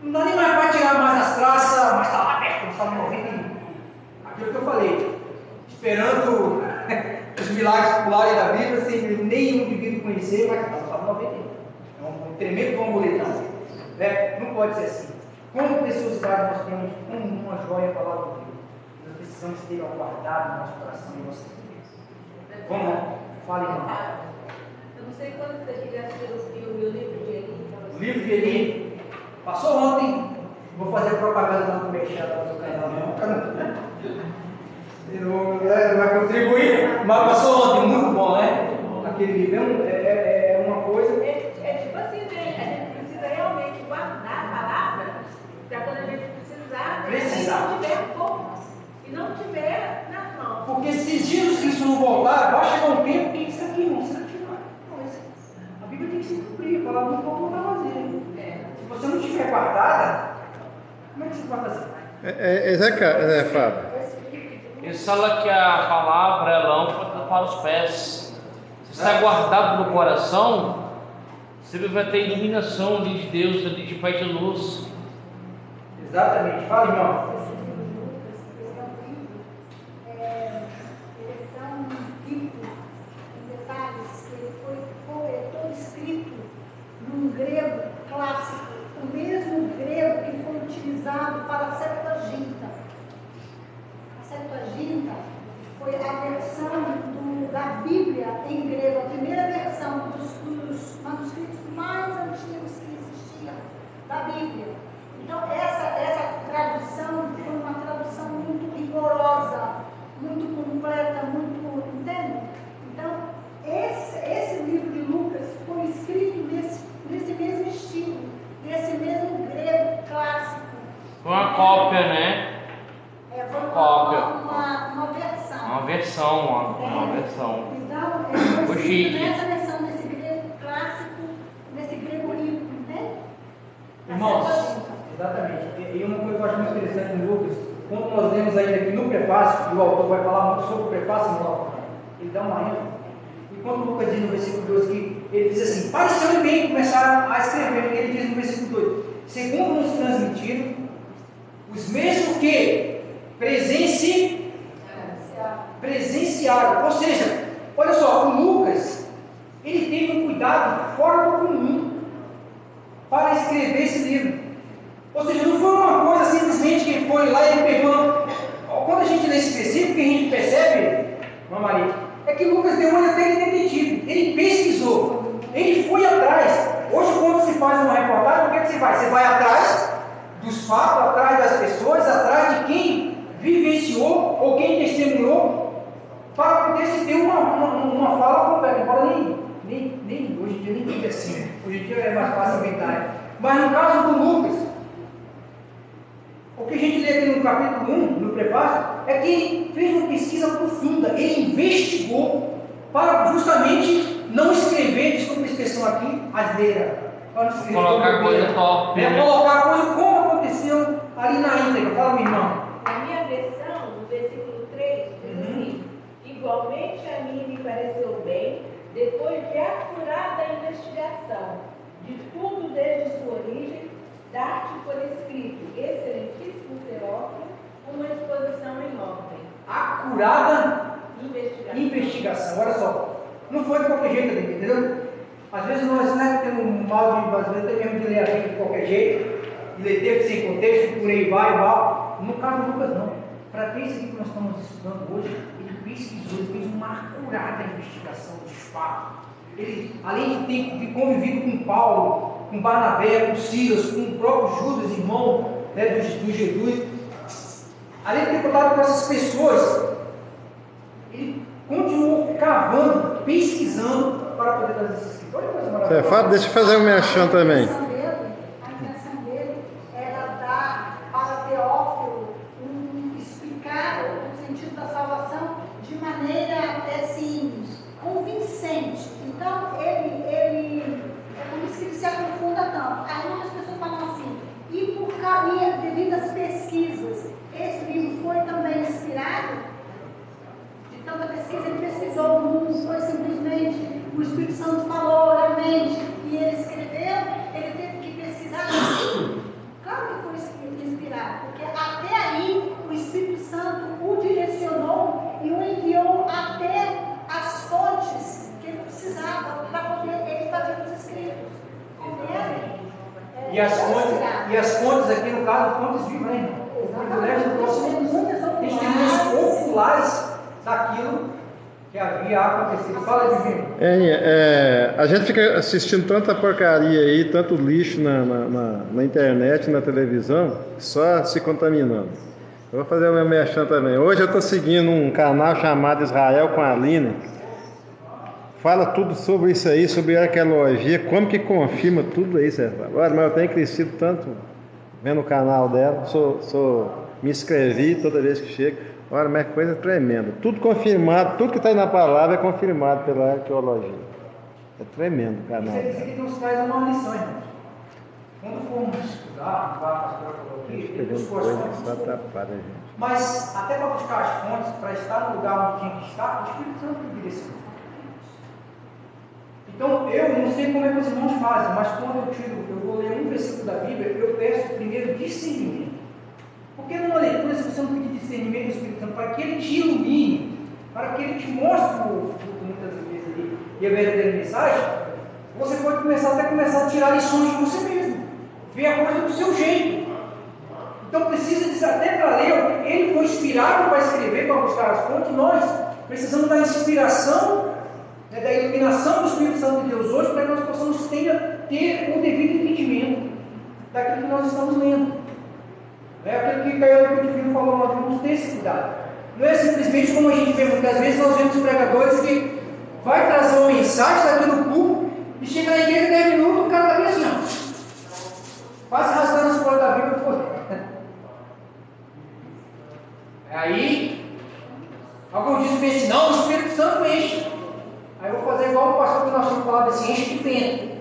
Não dá nem mais para tirar mais as traças, mas está lá perto do Salmo 91. Aquilo que eu falei. Esperando os milagres pularem da Bíblia, sem nenhum devido conhecer, mas está no Salmo 91. É um tremendo amuletão. Né? Não pode ser assim. Como preciosidade nós temos, como uma joia a palavra de Deus. Nós precisamos ter guardado no nosso coração e nossa vida. Vamos lá, fale, irmão. Eu não sei quando você já assistiu o filme O Livro de Eli. O livro de Eli passou ontem. Vou fazer propaganda lá no Mexer do canal. Não vai contribuir, mas passou ontem. Muito bom, né? Aquele livro é uma coisa. É tipo assim, né? A gente precisa realmente guardar a palavra para quando a gente precisar. Precisar. Se não tiver como. Se não tiver nas mãos. Porque se Jesus Cristo não voltar, vai chegar um tempo que isso aqui não será tirado. A Bíblia tem que se cumprir, a palavra não pode voltar vazia. Se você não tiver guardada, como é que você vai fazer? Fábio. Ele fala que a palavra é lâmpada para os pés. Se está guardado no coração, você vai ter iluminação ali de Deus, ali de Pai de luz. Exatamente. Fala, irmão. Ele é tão rico em detalhes que ele foi todo escrito num grego clássico, o mesmo grego que foi utilizado para a Septuaginta. A Septuaginta foi a versão da Bíblia em grego, a primeira versão dos manuscritos mais antigos que existiam da Bíblia. Então, essa tradução foi uma tradução muito rigorosa, muito completa, muito. Entende? Então, esse livro de Lucas foi escrito nesse mesmo estilo, nesse mesmo grego clássico. Foi uma cópia, né? Foi Cópia. uma versão. Uma versão. Então, ele foi chique. escrito nessa versão, nesse grego clássico, nesse grego rico, entende? Irmãos, exatamente. E uma coisa que eu acho muito interessante em Lucas, quando nós lemos ainda aqui no prefácio, e o autor vai falar muito sobre o prefácio, ele dá uma ênfase. E quando Lucas diz no versículo 2 que ele diz assim: pareceu-lhe bem começar a escrever, ele diz no versículo 2: segundo nos transmitiram, os mesmos que presenciaram. Ou seja, olha só, o Lucas, ele teve um cuidado fora do comum para escrever esse livro. Ou seja, não foi uma coisa simplesmente que ele foi lá e ele pegou. Quando a gente lê esse versículo, que a gente percebe, Irmã Maria, é que Lucas deu uma olhada até detetive. Ele pesquisou, ele foi atrás. Hoje, quando se faz uma reportagem, o que é que você vai? Você vai atrás dos fatos, atrás das pessoas, atrás de quem vivenciou ou quem testemunhou, para poder se ter uma fala completa. Embora nem hoje em dia nem fica assim. Hoje em dia é mais fácil inventar. Mas no caso do Lucas, o que a gente lê aqui no capítulo 1, no prefácio, é que ele fez uma pesquisa profunda, ele investigou para justamente não escrever, desculpa a expressão aqui, asneira. Para não escrever Colocar coisa top. Colocar coisa como aconteceu ali na íntegra. Fala, meu irmão. Na minha versão, no versículo 3, diz assim: igualmente a mim me pareceu bem, depois de acurada investigação de tudo desde sua origem, dar-te por escrito, excelentíssimo Teófilo, uma exposição em ordem. Acurada Investigação. investigação. Olha só, não foi de qualquer jeito, entendeu? Às vezes nós, né, temos um mal de, às vezes até mesmo de ler a Bíblia de qualquer jeito, e ler texto sem contexto, por aí vai. No caso de Lucas, não. Para ter isso aqui que nós estamos estudando hoje, ele pesquisou, ele fez uma acurada investigação dos fatos. Ele, além de ter convivido com Paulo, com Barnabé, com Silas, com o próprio Judas, irmão, né, do Jesus, além de ter contado com essas pessoas, ele continuou cavando, pesquisando para poder trazer esses escritos. Olha que coisa maravilhosa. Deixa eu fazer um merchan também. A intenção dele era dar para Teófilo explicar o sentido da salvação de maneira assim, convincente. Então, é por isso que ele se aprofunda tanto. Aí muitas pessoas falam assim, devido às pesquisas, esse livro foi também inspirado? De tanta pesquisa, ele pesquisou, não foi simplesmente o Espírito Santo falou oralmente e ele escreveu, ele teve que pesquisar. Claro que foi inspirado, porque até aí o Espírito Santo o direcionou e o enviou até as fontes que ele precisava para poder ele fazer os escritos. Compreende? E as fontes aqui, no caso, fontes vivas, né? O privilégio do nosso testemunhos oculares daquilo que havia acontecido. Fala, Divino. A gente fica assistindo tanta porcaria aí, tanto lixo na internet, na televisão, só se contaminando. Eu vou fazer o meu merchan também. Hoje eu estou seguindo um canal chamado Israel com a Aline. Fala tudo sobre isso aí, sobre arqueologia, como que confirma tudo isso. Olha, mas eu tenho crescido tanto vendo o canal dela, me inscrevi toda vez que chego. Olha, mas é coisa tremenda. Tudo confirmado, tudo que está aí na palavra é confirmado pela arqueologia. É tremendo o canal. Isso aqui nos traz uma lição, irmãos. Quando formos estudar, para arqueologia, buscar as fontes. Mas até para buscar as fontes, para estar no lugar onde tinha que estar, o Espírito Santo me direcionou. Então, eu não sei como é que os irmãos fazem, mas quando eu vou ler um versículo da Bíblia, eu peço primeiro discernimento. Porque numa leitura, se você não pedir discernimento do Espírito Santo, para que ele te ilumine, para que ele te mostre o fruto, muitas vezes, ali, e a verdadeira mensagem, você pode começar a tirar lições de você mesmo, ver a coisa do seu jeito. Então, precisa dizer, até para ler, ele foi inspirado para escrever, para buscar as fontes, nós precisamos da inspiração, da iluminação do Espírito Santo de Deus hoje, para que nós possamos ter o devido entendimento daquilo que nós estamos lendo. É aquilo que Caio Divino falou, nós vamos ter esse cuidado. Não é simplesmente como a gente vê muitas vezes, nós vemos pregadores que vai trazer uma mensagem daqui no púlpito e chega na igreja 10 minutos, o cara está bem assim, ó, quase rasgando as portas da Bíblia. Aí, alguns dizem bem assim, não, o Espírito Santo enche. Aí eu vou fazer igual o pastor que nós tínhamos falado assim, enche de vento.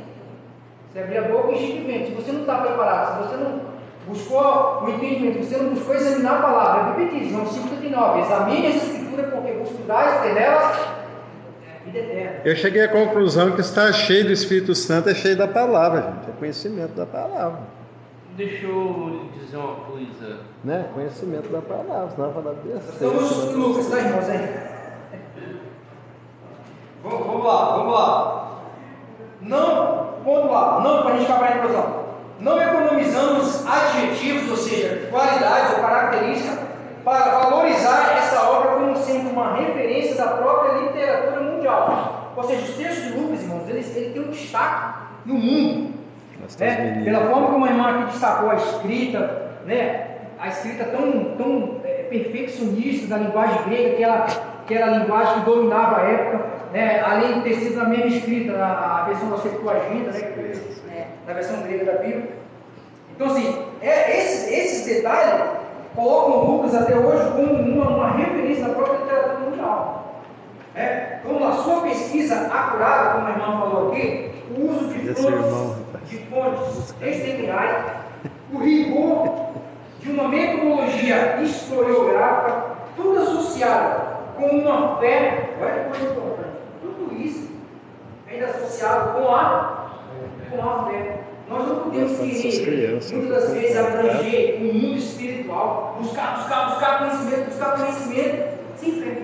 Você abrir a boca e enche de vento. Se você não está preparado, se você não buscou o entendimento, se você não buscou examinar a palavra, a Bíblia diz, João 5,39, examine as escrituras, porque buscais ter nelas vida eterna. Eu cheguei à conclusão que estar cheio do Espírito Santo é cheio da palavra, gente. É conhecimento da palavra. Deixa eu lhe dizer uma coisa. Né? Conhecimento da palavra, senão vai falar besteira. Estamos no Lucas, tá, irmãos? Vamos lá. Não, ponto lá. Não, para a gente acabar a introdução. Não economizamos adjetivos, ou seja, qualidades ou características, para valorizar essa obra como sendo uma referência da própria literatura mundial. Ou seja, os textos de Lucas, irmãos, ele tem um destaque no mundo. Né? Pela forma como a irmã aqui destacou a escrita, né? A escrita tão perfeccionista da linguagem grega, que era a linguagem que dominava a época, né? Além de ter sido a mesma escrita, a versão da Septuaginta, né? Na versão grega da Bíblia. Então, assim, esses detalhes colocam Lucas até hoje como uma referência da própria literatura mundial. Então, na sua pesquisa acurada, como a irmã falou aqui, o uso de fontes testemunhais, o rigor de uma metodologia historiográfica, tudo associado com uma fé, olha que coisa importante, tudo isso ainda associado com a fé. Nós não podemos Essas querer, crianças muitas das vezes, estão abranger o mundo espiritual, buscar conhecimento, sem fé.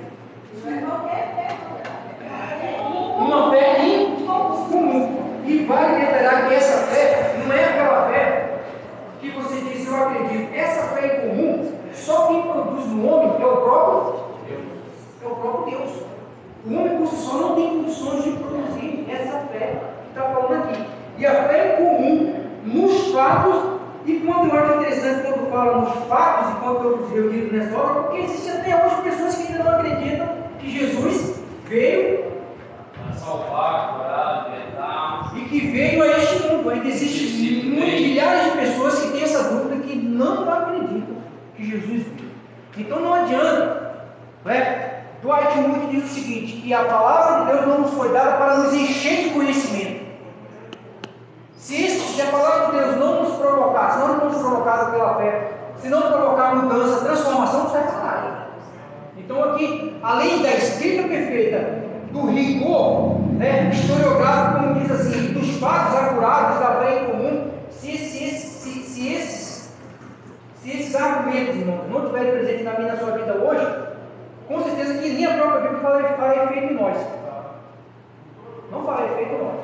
Uma fé incomum. E vale lembrar que essa fé não é aquela fé que você diz, eu acredito. Essa fé incomum, só quem produz no homem é o próprio Deus. O homem por si só não tem condições de produzir essa fé que está falando aqui. E a fé incomum nos fatos, e quando eu acho interessante quando fala nos fatos e quando eu reunido nessa obra, porque existem até hoje pessoas que ainda não acreditam que Jesus veio salvar, curar, libertar. E que veio a este mundo. Ainda existem milhares de pessoas que têm essa dúvida, que não acreditam que Jesus veio. Então não adianta, né? Dwight Moody diz o seguinte, que a palavra de Deus não nos foi dada para nos encher de conhecimento. Se a palavra de Deus não nos provocar, se não nos provocar pela fé, se não provocar mudança, transformação, não serve para nada. Então aqui, além da escrita perfeita, do rigor, né, historiográfico, como diz assim, dos fatos acurados da fé em comum, se esses argumentos, irmão, não estiverem presentes na minha e na sua vida hoje, com certeza que nem a própria Bíblia fará efeito em nós. Não fará efeito em nós.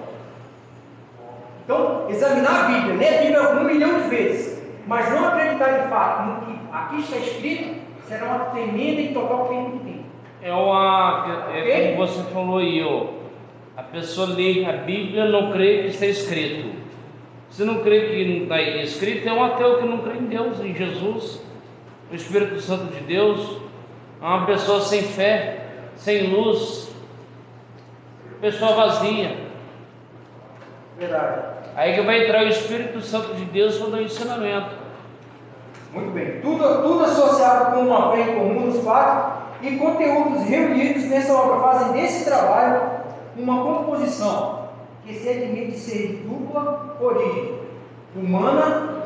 Então, examinar a Bíblia, ler a Bíblia 1 milhão de vezes, mas não acreditar de fato no que aqui está escrito, será uma tremenda e total perda de tempo. Como você falou aí, ó, a pessoa lê a Bíblia, não crê que está escrito. Se não crê que não está escrito, é um ateu que não crê em Deus, em Jesus, no Espírito Santo de Deus. É uma pessoa sem fé, sem luz, pessoa vazia. Verdade. Aí que vai entrar o Espírito Santo de Deus para dar o ensinamento. Muito bem. Tudo associado com uma fé em comum nos fatos e conteúdos reunidos nessa obra fazem desse trabalho uma composição que se admite ser de dupla origem, humana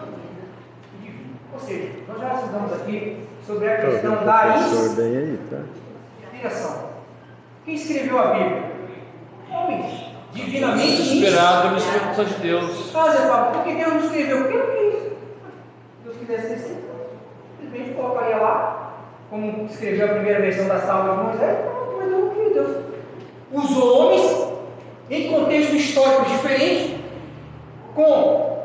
e divina. Ou seja, nós já estudamos aqui sobre a questão da inspiração. Quem escreveu a Bíblia? Homens, divinamente inspirado pelo Espírito Santo de Deus. Ah, Zé Pablo, por que Deus não escreveu? Porque não quis. Deus quisesse ter escrito, simplesmente colocaria lá, como escreveu a primeira versão das tábuas de Moisés, mas não quis. Deus usou homens em contextos históricos diferentes, com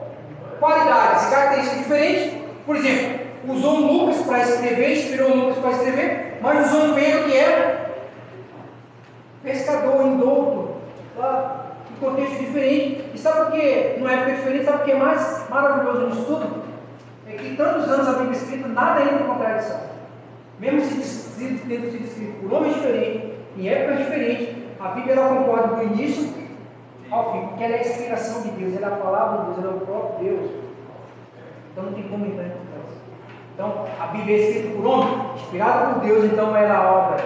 qualidades e características diferentes. Por exemplo, usou um Lucas para escrever, inspirou um Lucas para escrever, mas usou um Pedro que era pescador, indouto, em contexto diferente. E sabe por que numa época diferente? Sabe o que é mais maravilhoso no estudo? É que tantos anos a Bíblia escrita, nada entra em contradição. Mesmo tendo sido escrito por homens diferentes, em épocas diferentes, a Bíblia ela concorda do início ao fim, porque ela é a inspiração de Deus, ela é a palavra de Deus, ela é o próprio Deus. Então não tem como entrar em contradição. Então, a Bíblia é escrita por homem, inspirada por Deus, então ela é a obra,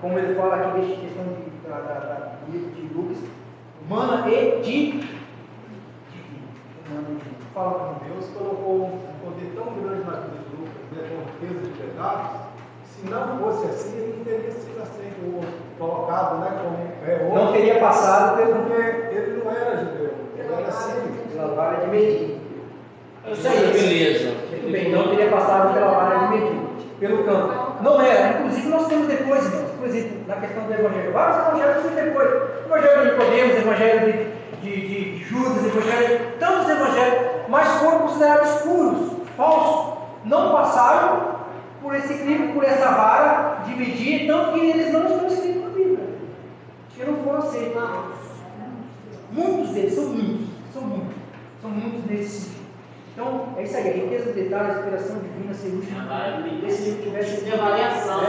como ele fala aqui desta questão do livro de Lucas, humana e divina. Fala com Deus colocou um poder tão grande na vida de Lucas, né, com riqueza de pecados, se não fosse assim, ele não teria sido assim colocado, né, como não teria passado porque ele não era judeu, ele era assim. Pela vara de medir. Isso aí, beleza. Muito bem, não teria passado pela vara de medir, pelo campo. Não era. Inclusive, nós temos depois, irmãos, por exemplo, na questão do Evangelho, vários evangelhos têm depois. Evangelho de Nicodemos, Evangelho de Judas, tantos evangelhos, mas foram considerados puros, falsos. Não passaram por esse crime, por essa vara de medir, tanto que eles não estão escritos na Bíblia. Porque não foram aceitos. Muitos deles, são muitos nesse sentido. Então, é isso aí, a riqueza do detalhe, a inspiração divina, ser útil. Esse livro tivesse avaliação,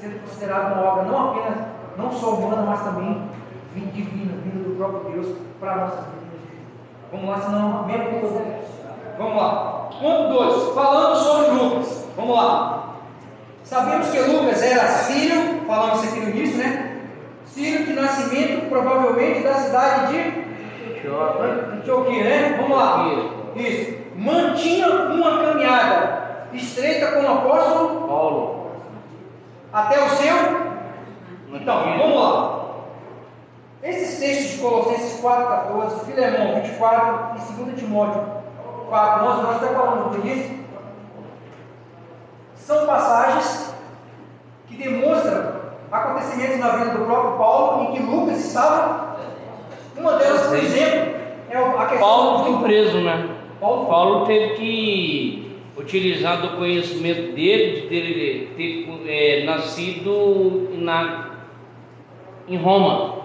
sendo considerado uma obra não apenas, não só humana, mas também divina, vinda do próprio Deus para a nossa vida. Vamos lá, senão mesmo que vamos lá. Ponto 2, falando sobre Lucas. Vamos lá. Sabemos que Lucas era sírio, falamos isso aqui no início, né? Sírio de nascimento, provavelmente da cidade de Antioquia, né? Vamos lá. Isso. Mantinha uma caminhada estreita com o apóstolo Paulo até o seu. Então, vamos lá. Esses textos de Colossenses 4,14, Filemão 24 e 2 Timóteo 4,11, nós estamos falando disso, são passagens que demonstram acontecimentos na vida do próprio Paulo em que Lucas estava. Uma delas, por exemplo, é a questão Paulo foi preso, né? Paulo teve que utilizar do conhecimento dele, de ter nascido em Roma,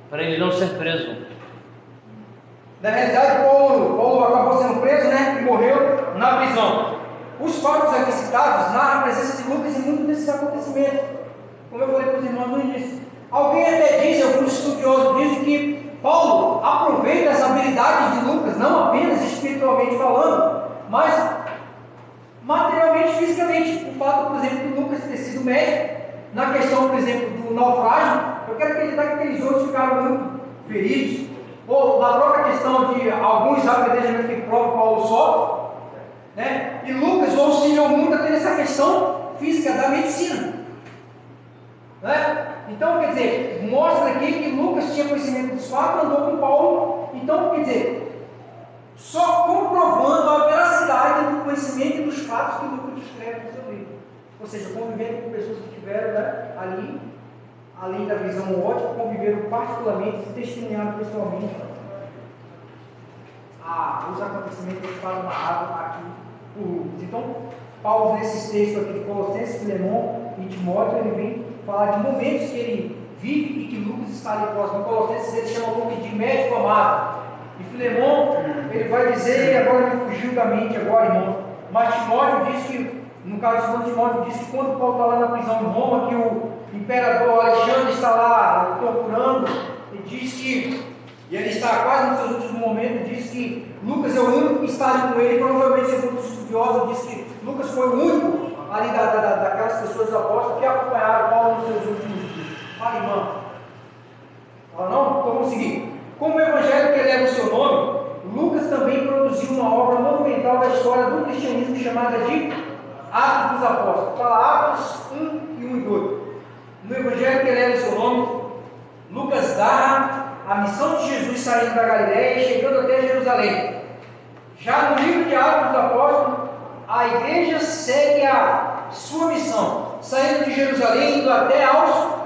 para ele não ser preso. Na realidade, Paulo acabou sendo preso, né? E morreu na prisão. Os fatos aqui citados narram a presença de Lucas em muitos desses acontecimentos. Como eu falei para os irmãos no início. Alguém até diz, alguns estudiosos dizem que Paulo aproveita as habilidades de Lucas, não apenas espiritualmente falando, mas materialmente, fisicamente. O fato, por exemplo, de Lucas ter sido médico, na questão, por exemplo, do naufrágio, eu quero acreditar que aqueles outros ficaram muito feridos. Ou na própria questão de alguns apedrejamentos que o próprio Paulo sofre, né? E Lucas auxiliou muito a ter essa questão física da medicina, né? Então, quer dizer, mostra aqui que Lucas tinha conhecimento dos fatos, andou com Paulo. Então, quer dizer, só comprovando a veracidade do conhecimento e dos fatos que Lucas escreve no seu livro. Ou seja, convivendo com pessoas que estiveram, né, ali, além da visão ótica, conviveram particularmente e testemunharam pessoalmente os acontecimentos que foram narrados aqui por Lucas. Então, Paulo, nesses textos aqui de Colossenses, Filemão e Timóteo, ele vem falar de momentos que ele vive e que Lucas está ali próximo. Em Colossenses, ele chama Lucas de médico amado. E Filemão, ele vai dizer, e agora me fugiu da mente agora, irmão, mas Timóteo diz que, no caso de Timóteo, diz que quando Paulo está lá na prisão em Roma, que o imperador Alexandre está lá torturando, e diz que, e ele está quase nos seus últimos momentos, diz que Lucas é o único que está ali com ele. Provavelmente, segundo os estudiosos, diz que Lucas foi o único ali daquelas pessoas apóstolas que acompanharam Paulo nos seus últimos dias. Fala, irmão. Fala, não? Então vamos seguir. Como o evangelho que leva o seu nome, Lucas também produziu uma obra monumental da história do cristianismo chamada de Atos dos Apóstolos. Fala Atos 1 e 1 e 2. No evangelho que leva o seu nome, Lucas narra a missão de Jesus saindo da Galileia e chegando até Jerusalém. Já no livro de Atos dos Apóstolos, a igreja segue a sua missão, saindo de Jerusalém, indo até aos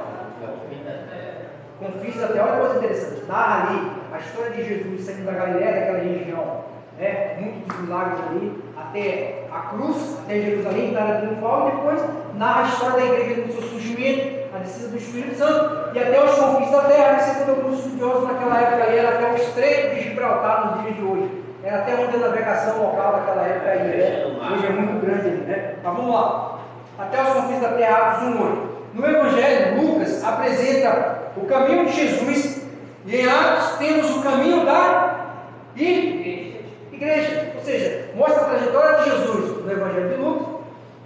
confins da terra. Olha que coisa interessante, narra ali a história de Jesus saindo da Galileia, daquela região, né? Muitos milagres ali, até a cruz, até Jerusalém, entrada triunfal, e depois narra a história da igreja no seu surgimento, a descida do Espírito Santo, e até os confins da terra, que segundo alguns estudiosos naquela época ali, era até o Estreito de Gibraltar nos dias de hoje. Era até onde a navegação local daquela época aí, né? Hoje é muito grande ali, né? Mas vamos lá. Até os confins da terra, Atos 1:8. No Evangelho, Lucas apresenta o caminho de Jesus, e em Atos temos o caminho da igreja. Ou seja, mostra a trajetória de Jesus no Evangelho de Lucas,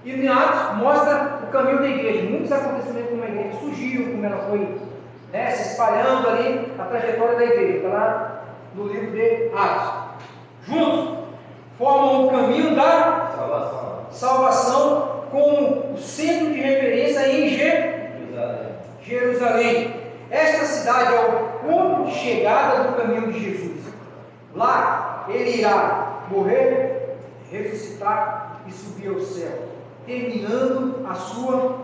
e em Atos mostra o caminho da igreja. Muitos acontecimentos como a igreja surgiu, como ela foi, né, se espalhando ali, a trajetória da igreja. Está lá no livro de Atos. Juntos formam o caminho da salvação como o centro de referência em Jerusalém. Esta cidade é o ponto de chegada do caminho de Jesus. Lá ele irá morrer, ressuscitar e subir ao céu, terminando a sua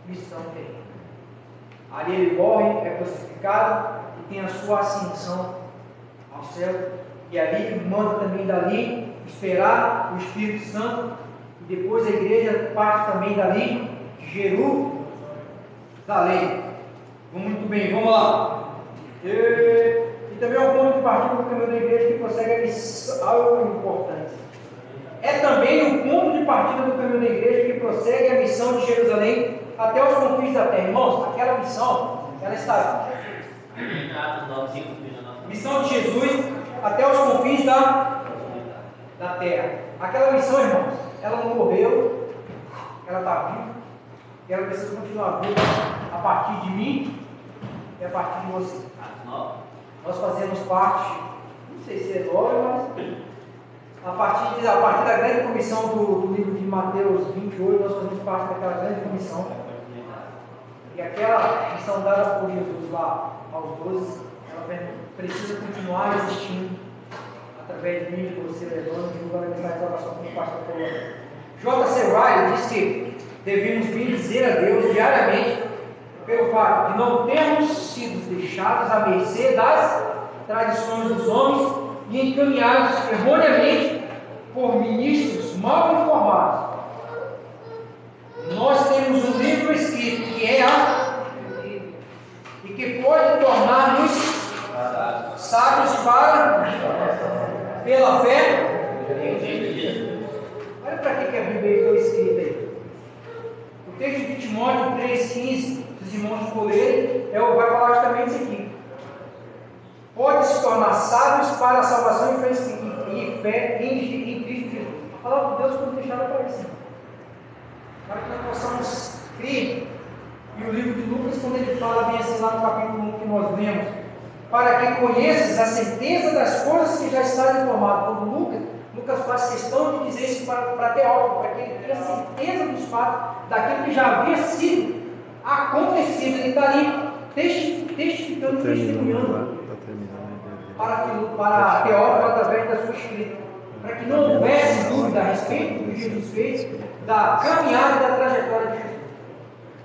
missão terrena. Ali ele morre, é crucificado e tem a sua ascensão ao céu. E ali manda também dali esperar o Espírito Santo. E depois a igreja parte também dali de Jerusalém. Muito bem, vamos lá. E também é o ponto de partida do caminho da igreja que prossegue a missão. Algo importante. É também o ponto de partida do caminho da igreja que prossegue a missão de Jerusalém até os confins da terra. Irmãos, aquela missão, ela está. Missão de Jesus até os confins da terra. Aquela missão, irmãos, ela não morreu, ela está viva, e ela precisa continuar viva a partir de mim e a partir de você. Nós fazemos parte, não sei se é nova, mas a partir da grande comissão do livro de Mateus 28, nós fazemos parte daquela grande comissão. E aquela missão dada por Jesus lá aos 12, ela precisa continuar existindo através de mim, de você, levando, divulgando a mensagem de salvação como o pastor falou. J.C. Ryle diz que devemos bendizer a Deus diariamente pelo fato de não termos sido deixados à mercê das tradições dos homens e encaminhados erroneamente por ministros mal informados. Nós temos um livro escrito que é e que pode tornar-nos sábios pela fé. Olha para que a Bíblia foi escrita aí. O texto de Timóteo 3,15, os irmãos colerem, vai falar justamente isso aqui. Pode se tornar sábios para a salvação e fé em Cristo Jesus. A palavra de Deus foi deixada para isso. Para que nós possamos crer. E o livro de Lucas, quando ele fala bem assim lá no capítulo 1 que nós lemos, para que conheças a certeza das coisas que já estás informado. Quando Lucas faz questão de dizer isso para Teófilo, para que ele tenha certeza dos fatos, daquilo que já havia sido acontecido. Ele está ali testificando, testemunhando para Teófilo através da sua escrita, para que não houvesse dúvida a respeito do que Jesus fez, da caminhada e da trajetória de Jesus.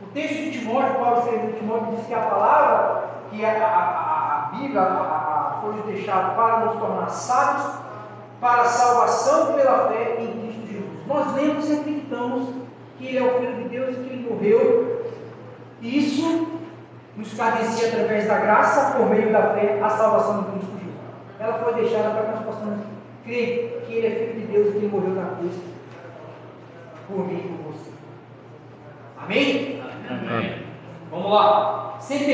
O texto de Timóteo, Paulo escreveu de Timóteo, diz que a palavra, que a Bíblia foi deixada para nos tornar sábios, para a salvação pela fé em Cristo Jesus. Nós lemos e acreditamos que Ele é o Filho de Deus e que Ele morreu, e isso nos cadencia através da graça, por meio da fé, a salvação em Cristo Jesus. Ela foi deixada para que nós possamos crer que Ele é Filho de Deus e que Ele morreu na cruz por mim e por você. Amém? Amém. Vamos lá. Sem